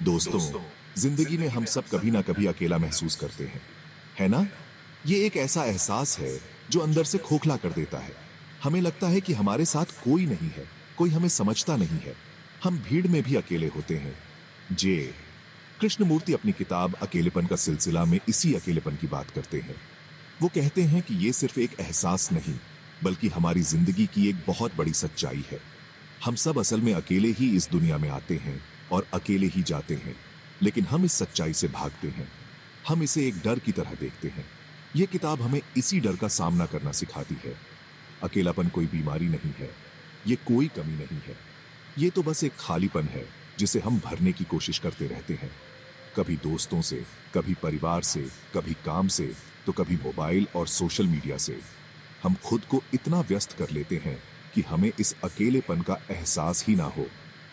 दोस्तों, जिंदगी में हम सब कभी ना कभी अकेला महसूस करते हैं, है ना? ये एक ऐसा एहसास है जो अंदर से खोखला कर देता है। हमें लगता है कि हमारे साथ कोई नहीं है, कोई हमें समझता नहीं है। हम भीड़ में भी अकेले होते हैं। जे कृष्णमूर्ति अपनी किताब अकेलेपन का सिलसिला में इसी अकेलेपन की बात करते हैं। वो कहते हैं कि ये सिर्फ एक एहसास नहीं, बल्कि हमारी जिंदगी की एक बहुत बड़ी सच्चाई है। हम सब असल में अकेले ही इस दुनिया में आते हैं और अकेले ही जाते हैं, लेकिन हम इस सच्चाई से भागते हैं। हम इसे एक डर की तरह देखते हैं। यह किताब हमें इसी डर का सामना करना सिखाती है। अकेलापन कोई बीमारी नहीं है, ये कोई कमी नहीं है। ये तो बस एक खालीपन है जिसे हम भरने की कोशिश करते रहते हैं। कभी दोस्तों से, कभी परिवार से, कभी काम से, तो कभी मोबाइल और सोशल मीडिया से। हम खुद को इतना व्यस्त कर लेते हैं कि हमें इस अकेलेपन का एहसास ही ना हो।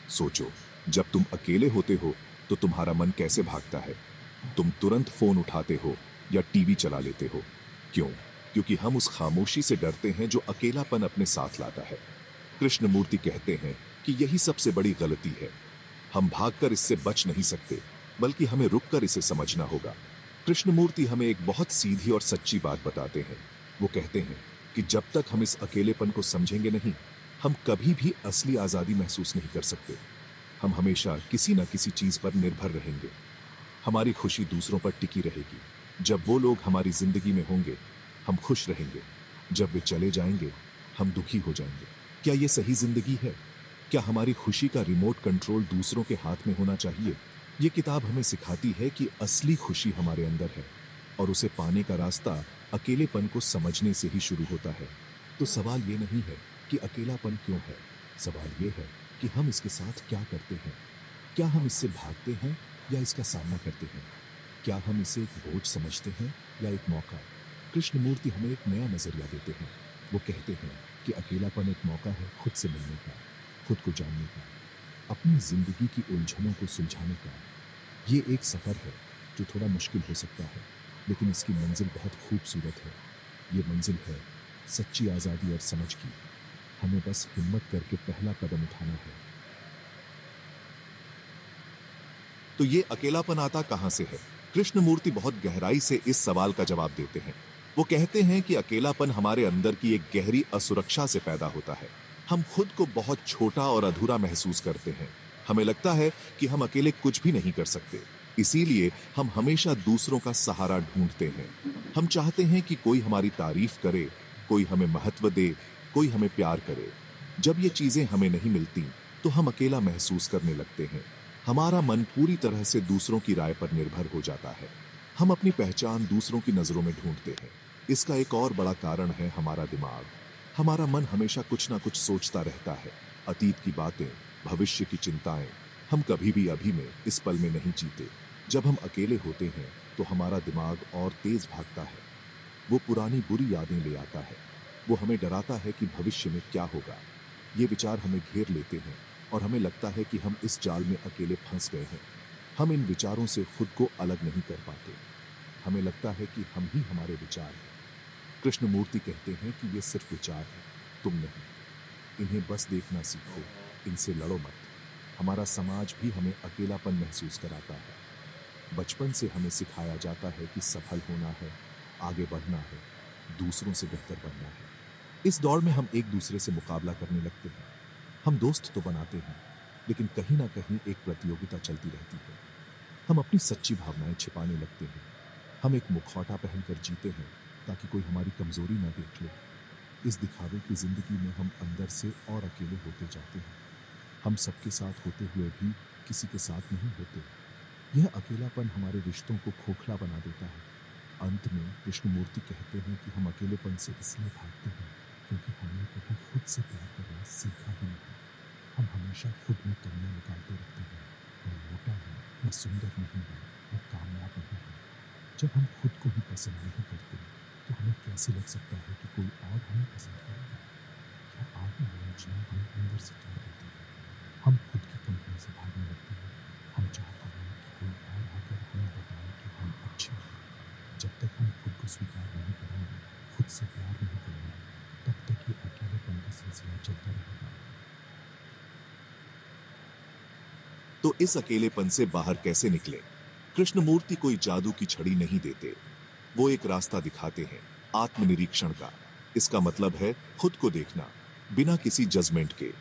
सोचो, जब तुम अकेले होते हो तो तुम्हारा मन कैसे भागता है? तुम तुरंत फोन उठाते हो या टीवी चला लेते हो। क्यों? क्योंकि हम उस खामोशी से डरते हैं जो अकेलापन अपने साथ लाता है। कृष्णमूर्ति कहते हैं कि यही सबसे बड़ी गलती है। हम भागकर इससे बच नहीं सकते, बल्कि हमें रुककर इसे समझना होगा। कृष्णमूर्ति हमें एक बहुत सीधी और सच्ची बात बताते हैं। वो कहते हैं कि जब तक हम इस अकेलेपन को समझेंगे नहीं, हम कभी भी असली आजादी महसूस नहीं कर सकते। हम हमेशा किसी न किसी चीज पर निर्भर रहेंगे। हमारी खुशी दूसरों पर टिकी रहेगी। जब वो लोग हमारी जिंदगी में होंगे, हम खुश रहेंगे। जब वे चले जाएंगे, हम दुखी हो जाएंगे। क्या ये सही जिंदगी है? क्या हमारी खुशी का रिमोट कंट्रोल दूसरों के हाथ में होना चाहिए? ये किताब हमें सिखाती है कि असली खुशी हमारे अंदर है और उसे पाने का रास्ता अकेलेपन को समझने से ही शुरू होता है। तो सवाल ये नहीं है कि अकेलापन क्यों है, सवाल ये है कि हम इसके साथ क्या करते हैं। क्या हम इससे भागते हैं या इसका सामना करते हैं? क्या हम इसे एक बोझ समझते हैं या एक मौका? कृष्णमूर्ति हमें एक नया नजरिया देते हैं। वो कहते हैं कि अकेलापन एक मौका है खुद से मिलने का, खुद को जानने का, अपनी जिंदगी की उलझनों को सुलझाने का। ये एक सफर है जो थोड़ा मुश्किल हो सकता है, लेकिन इसकी मंजिल बहुत खूबसूरत है। ये मंजिल है सच्ची आजादी और समझ की। हमें बस हिम्मत करके पहला कदम उठाना है। तो ये अकेलापन आता कहां से है? कृष्णमूर्ति बहुत गहराई से इस सवाल का जवाब देते हैं। वो कहते हैं कि अकेलापन हमारे अंदर की एक गहरी असुरक्षा से पैदा होता है। हम खुद को बहुत छोटा और अधूरा महसूस करते हैं। हमें लगता है कि हम अकेले कुछ भी नहीं कर सकते। इसीलिए हम हमेशा दूसरों का सहारा ढूंढते हैं। हम चाहते हैं कि कोई हमारी तारीफ करे, कोई हमें महत्व दे, कोई हमें प्यार करे। जब ये चीजें हमें नहीं मिलती तो हम अकेला महसूस करने लगते हैं। हमारा मन पूरी तरह से दूसरों की राय पर निर्भर हो जाता है। हम अपनी पहचान दूसरों की नजरों में ढूंढते हैं। इसका एक और बड़ा कारण है हमारा दिमाग। हमारा मन हमेशा कुछ ना कुछ सोचता रहता है। अतीत की बातें, भविष्य की चिंताएं। हम कभी भी अभी में, इस पल में नहीं जीते। जब हम अकेले होते हैं तो हमारा दिमाग और तेज भागता है। वो पुरानी बुरी यादें ले आता है। वो हमें डराता है कि भविष्य में क्या होगा। ये विचार हमें घेर लेते हैं और हमें लगता है कि हम इस जाल में अकेले फंस गए हैं। हम इन विचारों से खुद को अलग नहीं कर पाते। हमें लगता है कि हम ही हमारे विचार हैं। कृष्णमूर्ति कहते हैं कि ये सिर्फ विचार है, तुम नहीं। इन्हें बस देखना सीखो, इनसे लड़ो मत। हमारा समाज भी हमें अकेलापन महसूस कराता है। बचपन से हमें सिखाया जाता है कि सफल होना है, आगे बढ़ना है, दूसरों से बेहतर बनना है। इस दौड़ में हम एक दूसरे से मुकाबला करने लगते हैं। हम दोस्त तो बनाते हैं, लेकिन कहीं ना कहीं एक प्रतियोगिता चलती रहती है। हम अपनी सच्ची भावनाएं छिपाने लगते हैं। हम एक मुखौटा पहनकर जीते हैं ताकि कोई हमारी कमजोरी ना देख ले। इस दिखावे की जिंदगी में हम अंदर से और अकेले होते जाते हैं। हम सबके साथ होते हुए भी किसी के साथ नहीं होते। यह अकेलापन हमारे रिश्तों को खोखला बना देता है। अंत में कृष्णमूर्ति कहते हैं कि हम अकेलेपन से इसलिए भागते हैं क्योंकि हमने कभी खुद से प्यार करना सीखा ही नहीं। हम हमेशा खुद में कमियां निकालते रहते हैं। मैं मोटा हूँ, मैं सुंदर नहीं हूँ, मैं कामयाब नहीं हूँ। जब हम खुद को ही पसंद नहीं करते तो हमें कैसे लग सकता है कि कोई और हमें पसंद करेगा? यह आधी योजना हमें अंदर से तोड़ देती है। हम खुद की कंपनी से भागने लगते हैं। हम चाहते हैं कि कोई और आकर हमें बताए कि हम अच्छे हैं। जब तक हम खुद को स्वीकार नहीं करेंगे, खुद से प्यार नहीं करेंगे, तब तक ये अकेलेपन का सिलसिला चलता रहेगा। तो इस अकेलेपन से बाहर कैसे निकले? कृष्णमूर्ति कोई जादू की छड़ी नहीं देते, वो एक रास्ता दिखाते हैं, आत्मनिरीक्षण का। इसका मतलब है खुद को देखना, बिना किसी जजमेंट के।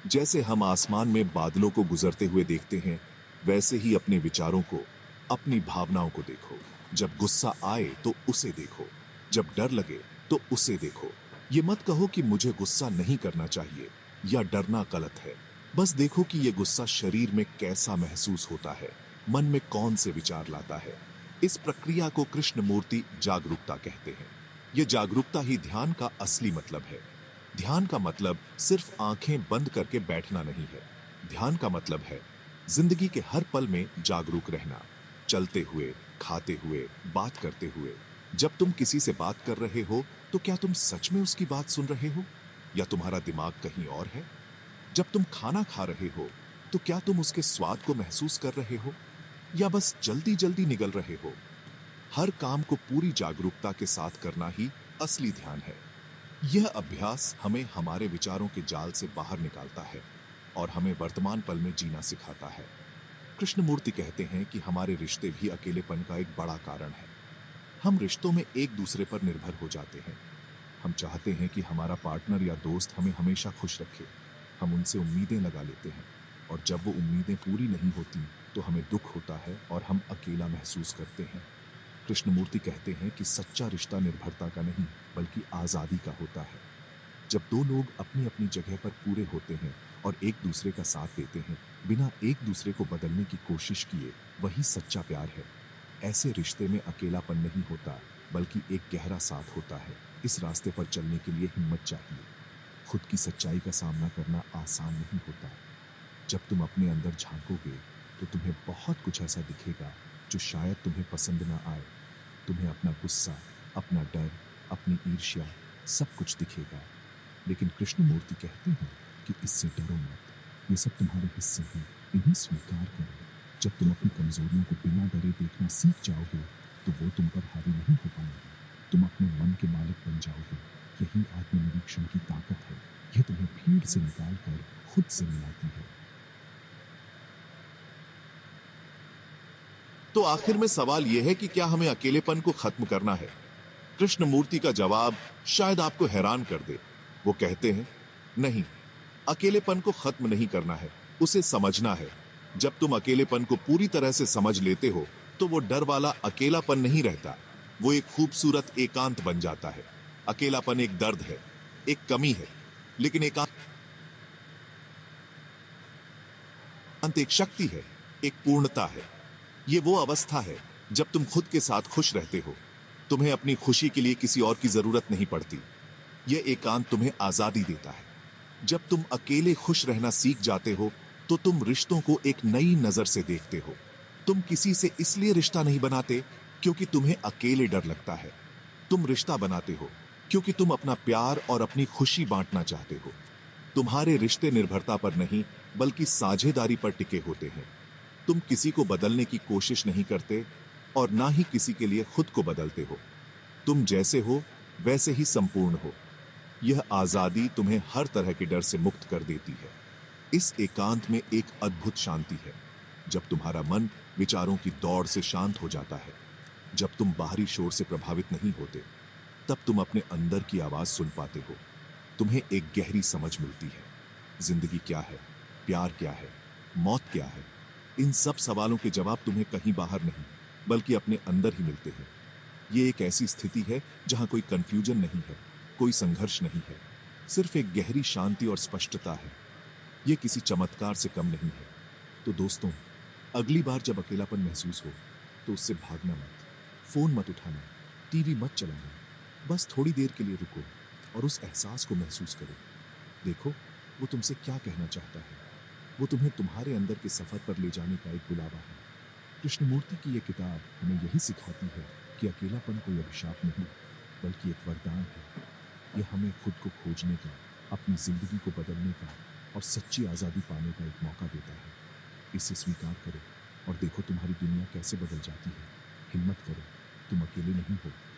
जैसे हम आसमान में बादलों को गुजरते हुए देखते हैं, वैसे ही अपने विचारों को, अपनी भावनाओं को देखो। जब गुस्सा आए तो उसे देखो, जब डर लगे तो उसे देखो। ये मत कहो कि मुझे गुस्सा नहीं करना चाहिए या डरना गलत है। बस देखो कि ये गुस्सा शरीर में कैसा महसूस होता है, मन में कौन से विचार लाता है। इस प्रक्रिया को कृष्णमूर्ति जागरूकता कहते हैं। यह जागरूकता ही ध्यान का असली मतलब है। ध्यान का मतलब सिर्फ आंखें बंद करके बैठना नहीं है। ध्यान का मतलब है जिंदगी के हर पल में जागरूक रहना, चलते हुए, खाते हुए, बात करते हुए। जब तुम किसी से बात कर रहे हो तो क्या तुम सच में उसकी बात सुन रहे हो या तुम्हारा दिमाग कहीं और है? जब तुम खाना खा रहे हो तो क्या तुम उसके स्वाद को महसूस कर रहे हो या बस जल्दी जल्दी निगल रहे हो? हर काम को पूरी जागरूकता के साथ करना ही असली ध्यान है। यह अभ्यास हमें हमारे विचारों के जाल से बाहर निकालता है और हमें वर्तमान पल में जीना सिखाता है। कृष्णमूर्ति कहते हैं कि हमारे रिश्ते भी अकेलेपन का एक बड़ा कारण है। हम रिश्तों में एक दूसरे पर निर्भर हो जाते हैं। हम चाहते हैं कि हमारा पार्टनर या दोस्त हमें हमेशा खुश रखे। हम उनसे उम्मीदें लगा लेते हैं और जब वो उम्मीदें पूरी नहीं होती तो हमें दुख होता है और हम अकेला महसूस करते हैं। कृष्णमूर्ति कहते हैं कि सच्चा रिश्ता निर्भरता का नहीं बल्कि आजादी का होता है। जब दो लोग अपनी अपनी जगह पर पूरे होते हैं और एक दूसरे का साथ देते हैं बिना एक दूसरे को बदलने की कोशिश किए, वही सच्चा प्यार है। ऐसे रिश्ते में अकेलापन नहीं होता बल्कि एक गहरा साथ होता है। इस रास्ते पर चलने के लिए हिम्मत चाहिए। खुद की सच्चाई का सामना करना आसान नहीं होता। जब तुम अपने अंदर झांकोगे तो तुम्हें बहुत कुछ ऐसा दिखेगा जो शायद तुम्हें पसंद ना आए। तुम्हें अपना गुस्सा, अपना डर, अपनी ईर्ष्या सब कुछ दिखेगा। लेकिन कृष्णमूर्ति कहते हैं कि इससे डरो मत। ये सब तुम्हारे हिस्से हैं, इन्हें स्वीकार करो। जब तुम अपनी कमजोरियों को बिना डरे देखना सीख जाओगे तो वो तुम पर हावी नहीं हो पाएंगे। तुम अपने मन के मालिक बन जाओगे। यही आत्मनिरीक्षण की ताकत है। यह तुम्हें भीड़ से निकालकर खुद से मिलाती है। तो आखिर में सवाल यह है कि क्या हमें अकेलेपन को खत्म करना है? कृष्णमूर्ति का जवाब शायद आपको हैरान कर दे। वो कहते हैं, नहीं, अकेलेपन को खत्म नहीं करना है, उसे समझना है। जब तुम अकेलेपन को पूरी तरह से समझ लेते हो तो वो डर वाला अकेलापन नहीं रहता, वो एक खूबसूरत एकांत बन जाता है। अकेलापन एक दर्द है, एक कमी है, लेकिन एकांत एक शक्ति है, एक पूर्णता है। ये वो अवस्था है जब तुम खुद के साथ खुश रहते हो। तुम्हें अपनी खुशी के लिए किसी और की जरूरत नहीं पड़ती। यह एकांत तुम्हें आजादी देता है। जब तुम अकेले खुश रहना सीख जाते हो तो तुम रिश्तों को एक नई नजर से देखते हो। तुम किसी से इसलिए रिश्ता नहीं बनाते क्योंकि तुम्हें अकेले डर लगता है। तुम रिश्ता बनाते हो क्योंकि तुम अपना प्यार और अपनी खुशी बांटना चाहते हो। तुम्हारे रिश्ते निर्भरता पर नहीं बल्कि साझेदारी पर टिके होते हैं। तुम किसी को बदलने की कोशिश नहीं करते और ना ही किसी के लिए खुद को बदलते हो। तुम जैसे हो वैसे ही संपूर्ण हो। यह आजादी तुम्हें हर तरह के डर से मुक्त कर देती है। इस एकांत में एक अद्भुत शांति है। जब तुम्हारा मन विचारों की दौड़ से शांत हो जाता है, जब तुम बाहरी शोर से प्रभावित नहीं होते, तब तुम अपने अंदर की आवाज सुन पाते हो। तुम्हें एक गहरी समझ मिलती है। जिंदगी क्या है, प्यार क्या है, मौत क्या है? इन सब सवालों के जवाब तुम्हें कहीं बाहर नहीं बल्कि अपने अंदर ही मिलते हैं। ये एक ऐसी स्थिति है जहां कोई कंफ्यूजन नहीं है, कोई संघर्ष नहीं है, सिर्फ एक गहरी शांति और स्पष्टता है। यह किसी चमत्कार से कम नहीं है। तो दोस्तों, अगली बार जब अकेलापन महसूस हो तो उससे भागना मत, फोन मत उठाना, टीवी मत चलाना। बस थोड़ी देर के लिए रुको और उस एहसास को महसूस करो। देखो वो तुमसे क्या कहना चाहता है। वो तुम्हें तुम्हारे अंदर के सफर पर ले जाने का एक बुलावा है। कृष्णमूर्ति की यह किताब हमें यही सिखाती है कि अकेलापन कोई अभिशाप नहीं बल्कि एक वरदान है। यह हमें खुद को खोजने का, अपनी जिंदगी को बदलने का और सच्ची आज़ादी पाने का एक मौका देता है। इसे स्वीकार करो और देखो तुम्हारी दुनिया कैसे बदल जाती है। हिम्मत करो, तुम अकेले नहीं हो।